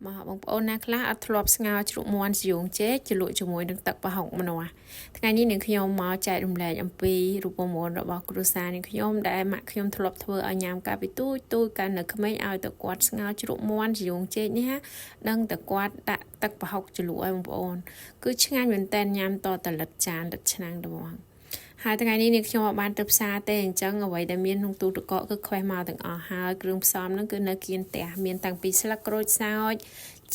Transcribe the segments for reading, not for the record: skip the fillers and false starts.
មកបងប្អូនណាខ្លះអត់ធ្លាប់ស្ងោរជ្រូកមាន់ស្យូងចេកជ្រលក់ជាមួយនឹងទឹកប្រហុកម្នាស់ថ្ងៃនេះនាងខ្ញុំមកចែករំលែកអំពីរូបមន្តរបស់គ្រួសារនាងខ្ញុំដែលម៉ាក់ខ្ញុំធ្លាប់ធ្វើឲ្យញ៉ាំកាលពីទូចកាលនៅក្មេងឲ្យតែគាត់ស្ងោរជ្រូកមាន់ស្យូងចេកនេះដឹងតែគាត់ដាក់ទឹកប្រហុកជ្រលក់ឲ្យបងប្អូនគឺឆ្ងាញ់មែនតើញ៉ាំតតលិតចានលិតឆ្នាំងត្មងហើយថ្ងៃនេះនាងខ្ញុំបានទៅផ្សារទេអញ្ចឹងអ្វីដែលមានក្នុងទូទឹកកកគឺខ្វេះមកទាំងអស់ហើយគ្រឿងផ្សំហ្នឹងគឺនៅគៀនផ្ទះមានតាំងពីស្លឹកក្រូចសើច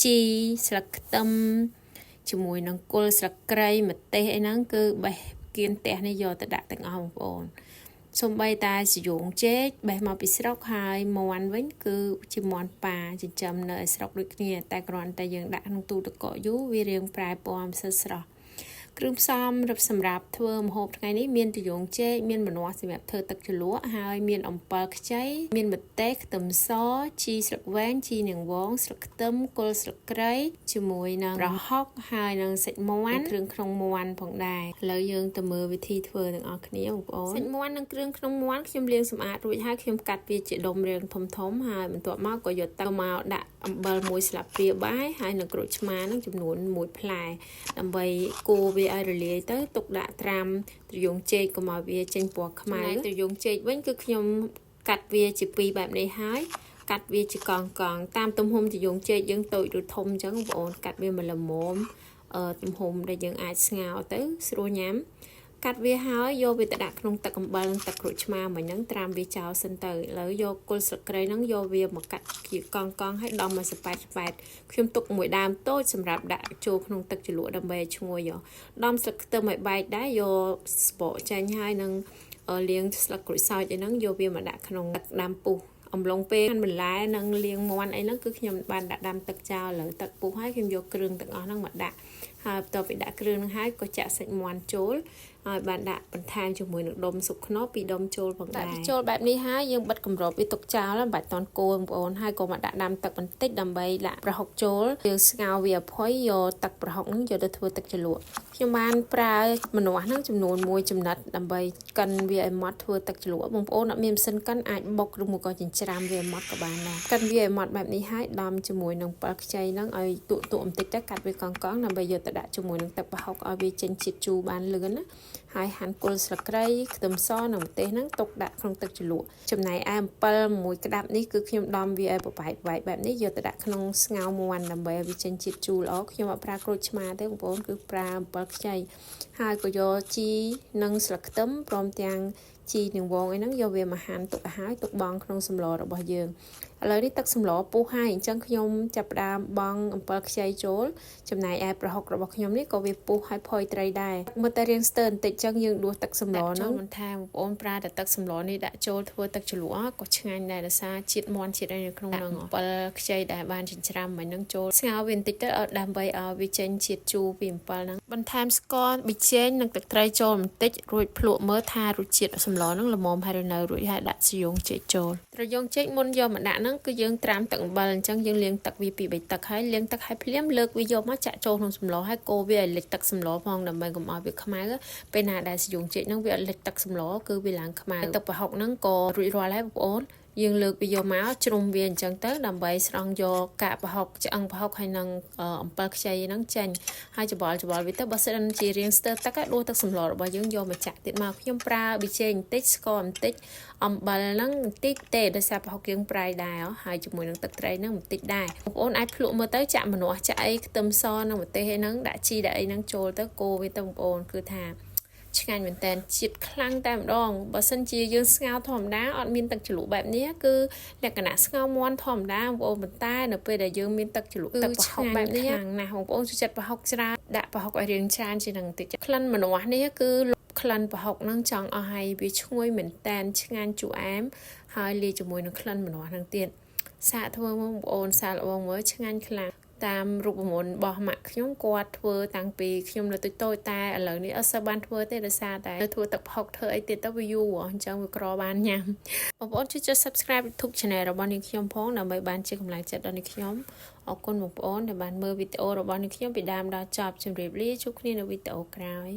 ជីស្លឹកខ្ទឹមជាមួយនឹងគល់ស្លឹកគ្រៃម្ទេសអីហ្នឹងគឺបេះគៀនផ្ទះនេះយកទៅដាក់ទាំងអស់បងប្អូនសូម្បីតែស្យូងចេកបេះមកពីស្រុកហើយមាន់វិញគឺជាមាន់ប៉ាចិញ្ចឹមនៅឯស្រុកដូចគ្នាតែគ្រាន់តែយើងដាក់ក្នុងទូទឹកកកយូរវារាងប្រែពណ៌មិនស្រស់គ្រឿងផ្សំសម្រាប់ធ្វើម្ហូបថ្ងៃនេះមានត្រយូងចេកមានម្នាស់សម្រាប់ធ្វើទឹកជ្រលក់ហើយមានអំពិលខ្ចីមានម្ទេសខ្ទឹមសជីស្លឹកវែងជីនាងវងស្លឹកខ្ទឹមគល់ស្លឹកគ្រៃជាមួយនឹងប្រហុកហើយនឹងសាច់មាន់គ្រឿងក្នុងមាន់ផងដែរឥឡូវយើងទៅមើលវិធីធ្វើទាំងអស់គ្នាបងប្អូនសាច់មាន់និងគ្រឿងក្នុងមាន់ខ្ញុំលាងសម្អាតរួចហើយខ្ញុំកាត់វាជាដុំរាងធំហើយបន្ទាប់មកក៏យកទឹកមកដាក់អំបិល1ស្លាបព្រាបាយហើយនឹងក្រូចឆ្មានឹងចំនួន1ផ្លែដើម្បីកូរវាឲ្យរលាយទៅទុកដាក់ត្រាំត្រយូងចេកកុំឲ្យវាចេញពណ៌ខ្មៅត្រយូងចេកវិញគឺខ្ញុំកាត់វាជា2បែបនេះហើយកាត់វាជាកង់តាមទំហំត្រយូងចេកយើងតូចឬធំអញ្ចឹងបងប្អូនកាត់វាមកល្មមទំហំដែលយើងអាចស្ងោរទៅស្រួលញ៉ាំកាត់វាហើយយកវាទៅដាក់ក្នុងទឹកអំបិលនិងទឹកក្រូចឆ្មាមិញហ្នឹងត្រាំវាចោលសិនទៅឥឡូវយកគល់ស្លឹកគ្រៃហ្នឹងយកវាមកកាត់ជាកង់ហើយដំឲ្យសប៉ែតខ្ញុំទុកមួយដើមតូចសម្រាប់ដាក់ចូលក្នុងទឹកជ្រលក់ដើម្បីឲ្យឈ្ងុយដំស្លឹកខ្ទឹមឲ្យបែកដែរយកស្បកចាញ់ហើយនឹងលាងស្លឹកក្រូចសើចអីហ្នឹងយកវាមកដាក់ក្នុងទឹកដាំពុះអំឡុងពេលបន្លែនិងលាងមាន់អីហ្នឹងគឺខ្ញុំបានដាក់ដាំទឹកចោលលើទឹកពុះហើយខ្ញុំយកគ្រឿងទាំងអស់ហ្នឹងមកដាក់ហើយបន្ទាប់ពីដាក់គ្រឿងហ្នឹងហើយក៏ចាក់សាច់មាន់ចូលហើយបានដាក់បន្ថែមជាមួយនឹងដុំស៊ុបខ្នុរ2ដុំចូលផងដែរដាក់ចូលបែបនេះហើយយើងបិទគម្របវាទុកចោលមិនបាច់តន់កូរបងប្អូនហើយក៏មកដាក់ដាំទឹកបន្តិចដើម្បីដាក់ប្រហុកចូលយើងស្ងោរវាឲ្យផុយយកទឹកប្រហុកហ្នឹងយកទៅធ្វើទឹកជ្រលក់ខ្ញុំបានប្រើម្នាស់ហ្នឹងចំនួន1ចំណិតដើម្បីកិនវាឲ្យម៉ត់ធ្វើទឹកជ្រលក់បងប្អូនអត់មានម៉ាស៊ីនកិនអាចបុកឬមួយក៏ចិញ្ច្រាំវាឲ្យម៉ត់ក៏បានដែរកិនវាឲ្យម៉ត់បែបនេះហើយដំជាមួយនឹងប៉ាល់ខ្ចីហ្នឹងឲ្យទូបន្តិចទៅកាត់វាកង់ដើម្បីយកទៅដាក់ជាមួយនឹងទឹកប្រហុកឲ្យវាចេញជាតិជូរបានលឿនណាហើយហាន់គល់ស្លឹកគ្រៃខ្ទឹមសនិងម្ទេសហ្នឹងទុកដាក់ក្នុងទឹកជ្រលក់ចំណែកឯអំពិលមួយក្តាប់នេះគឺខ្ញុំដំវាឲ្យប្របែកបែបនេះយកទៅដាក់ក្នុងស្ងោរមាន់ដើម្បីឲ្យវាចេញជាតិជូរល្អខ្ញុំអត់ប្រើក្រូចឆ្មាទេបងប្អូនគឺប្រើអំពិលខ្ចីហើយក៏យកជីនិងស្លឹកខ្ទឹមព្រមទាំងជីនិងវងអីហ្នឹងយកវាមកហាន់ទុកឲ្យហើយទុកបង់ក្នុងសម្លរបស់យើងឥឡូវនេះទឹកសម្លពុះហើយអញ្ចឹងខ្ញុំចាប់ផ្ដើមបង់អំពិលខ្ចីចូលចំណែកឯប្រហុករបស់ខ្ញុំនេះក៏វាពុះហើយផុយត្រីដែរមើលតែរៀងស្ទើរបន្តិចអញ្ចឹងយើងដួសទឹកសម្លហ្នឹងបន្ថែមបងប្អូនប្រើតែទឹកសម្លនេះដាក់ចូលធ្វើទឹកជ្រលក់ក៏ឆ្ងាញ់ដែរដោយសារជាតិមាន់ជាតិអីនៅក្នុងហ្នឹងអំពិលខ្ចីដែលបានចិញ្ច្រាំមិញហ្នឹងចូលស្ងោរវាបន្តិចទៅដើម្បីឲ្យវាចេញជាតិជូរពីអំពិលហ្នឹងបន្ថែមស្ករប៊ីចេងនិងទឹកត្រីចូលបន្តិចរួចភ្លក់មើលថារសជាតិសម្លហ្នឹងល្មមហើយនៅរួចហើយដាក់ស្យូងចេកចូលត្រយូងចេកមុនយកមកដាក់ហ្នឹងគឺយើងត្រាំទឹកអំបិលអញ្ចឹងយើងលាងទឹកវា2 3ទឹកហើយលាងទឹកឲ្យភ្លាមលើកវាយកមកចាក់ចូលក្នុងសម្លហើយកូរវាឲ្យលិចទឹកសម្លផងដើម្បីកុំឲ្យវាខ្មៅពេលណាដែលស្យូងចេកហ្នឹងវាអត់លិចទឹកសម្លគឺវាឡើងខ្មៅទឹកប្រហុកហ្នឹងក៏រួចរាល់ហើយបងប្អូនយើងលើកវាយកមកជ្រុំវាអញ្ចឹងទៅដើម្បីស្រង់យកកាកប្រហុកឆ្អឹងប្រហុកហើយនឹងអំពិលខ្ចីហ្នឹងចេញហើយច្បល់វាទៅបើសិនជារៀងស្ទើរទឹកដួសទឹកសម្លរបស់យើងយកមកចាក់ទៀតមកខ្ញុំប្រើប៊ីចេងបន្តិចស្ករបន្តិចអំបិលហ្នឹងបន្តិចទេដោយសារប្រហុកយើងប្រៃដែរហើយជាមួយនឹងទឹកត្រីហ្នឹងបន្តិចដែរបងប្អូនអាចភ្លក់មើលទៅចាក់ម្នាស់ចាក់អីខ្ទឹមសនិងម្ទេសហ្នឹងដាក់ជីដាក់អីហ្នឹងចូលទៅកូរវាទៅបងប្អូនគឺថាឆ្ងាញ់មែនតើជាតិខ្លាំងតែម្ដងបើសិនជាយើងស្ងោរធម្មតាអត់មានទឹកជ្រលក់បែបនេះគឺលក្ខណៈស្ងោរមាន់ធម្មតាបងប្អូនប៉ុន្តែនៅពេលដែលយើងមានទឹកជ្រលក់ទឹកប្រហុកបែបនេះខ្លាំងណាស់បងប្អូនចូលចិត្តប្រហុកច្រើនដាក់ប្រហុកឲ្យរាងច្រើនជាងនឹងបន្តិចក្លិនម្នាស់នេះគឺក្លិនប្រហុកហ្នឹងចង់អស់ហើយវាឈ្ងុយមែនតែនឆ្ងាញ់ជូរអែមហើយលាយជាមួយនឹងក្លិនម្នាស់ហ្នឹងទៀតសាកធ្វើមកបងប្អូនសាកល្បងមើលឆ្ងាញ់ខ្លាំងតាមរូបមន្តរបស់ម៉ាក់ខ្ញុំគាត់ធ្វើតាំងពីខ្ញុំនៅតូចតែឥឡូវនេះអត់សូវបានធ្វើទេដោយសារតែធ្វើទឹកផុកធ្វើអីទៀតទៅវាយូរអញ្ចឹងវាក្របានញ៉ាំបងប្អូនជួយចុច Subscribe YouTube Channel របស់នាងខ្ញុំផងដើម្បីបានជាកម្លាំងចិត្តដល់នាងខ្ញុំអរគុណបងប្អូនដែលបានមើលវីដេអូរបស់នាងខ្ញុំពីដើមដល់ចប់ជម្រាបលាជួបគ្នានៅវីដេអូក្រោយ